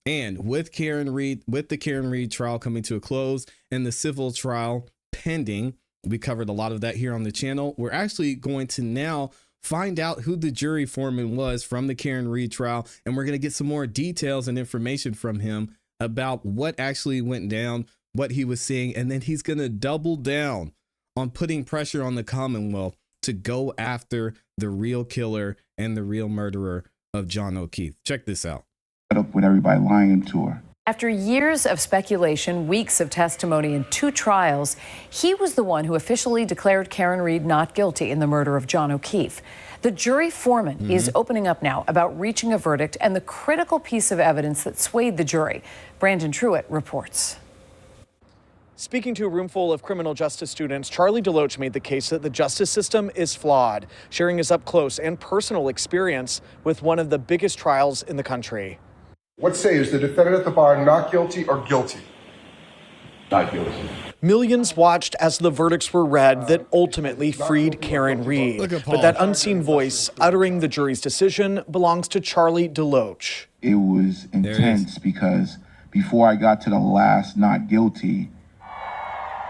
And with the Karen Reed trial coming to a close and the civil trial pending, we covered a lot of that here on the channel. We're actually going to now find out who the jury foreman was from the Karen Reed trial. And we're going to get some more details and information from him about what actually went down, what he was seeing. And then he's going to double down on putting pressure on the Commonwealth to go after the real killer and the real murderer of John O'Keefe. Check this out. Up with everybody lying to her. After years of speculation, weeks of testimony, and 2 trials, he was the one who officially declared Karen Reed not guilty in the murder of John O'Keefe. The jury foreman is opening up now about reaching a verdict and the critical piece of evidence that swayed the jury. Brandon Truitt reports. Speaking to a room full of criminal justice students, Charlie DeLoach made the case that the justice system is flawed, sharing his up-close and personal experience with one of the biggest trials in the country. What say, is the defendant at the bar not guilty or guilty? Not guilty. Millions watched as the verdicts were read that ultimately freed Karen Reed. But that unseen voice uttering the jury's decision belongs to Charlie DeLoach. It was intense because before I got to the last not guilty,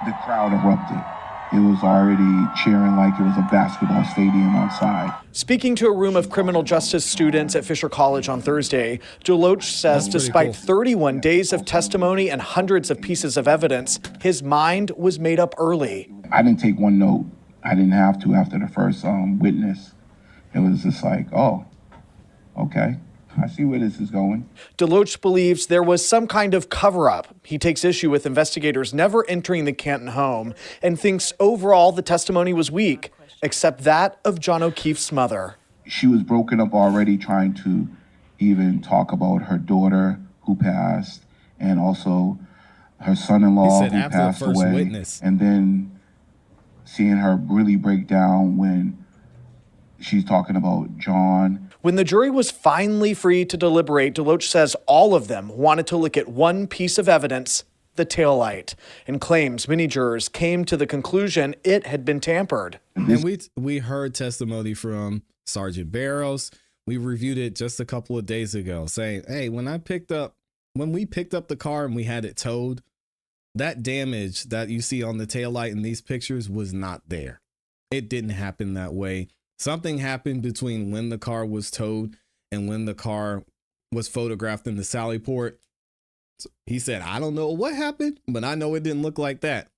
the crowd erupted. It was already cheering like it was a basketball stadium outside. Speaking to a room of criminal justice students at Fisher College on Thursday, DeLoach says despite 31 days of testimony and hundreds of pieces of evidence, his mind was made up early. I didn't take one note. I didn't have to after the first witness. It was just like, oh, okay. I see where this is going. DeLoach believes there was some kind of cover-up. He takes issue with investigators never entering the Canton home and thinks overall the testimony was weak, except that of John O'Keefe's mother. She was broken up already, trying to even talk about her daughter who passed and also her son-in-law who passed away. And then seeing her really break down when she's talking about John. When the jury was finally free to deliberate, DeLoach says all of them wanted to look at one piece of evidence, the taillight, and claims many jurors came to the conclusion it had been tampered. And we heard testimony from Sergeant Barrows. We reviewed it just a couple of days ago saying, hey, when we picked up the car and we had it towed, that damage that you see on the taillight in these pictures was not there. It didn't happen that way. Something happened between when the car was towed and when the car was photographed in the Sally port. So he said, I don't know what happened, but I know it didn't look like that.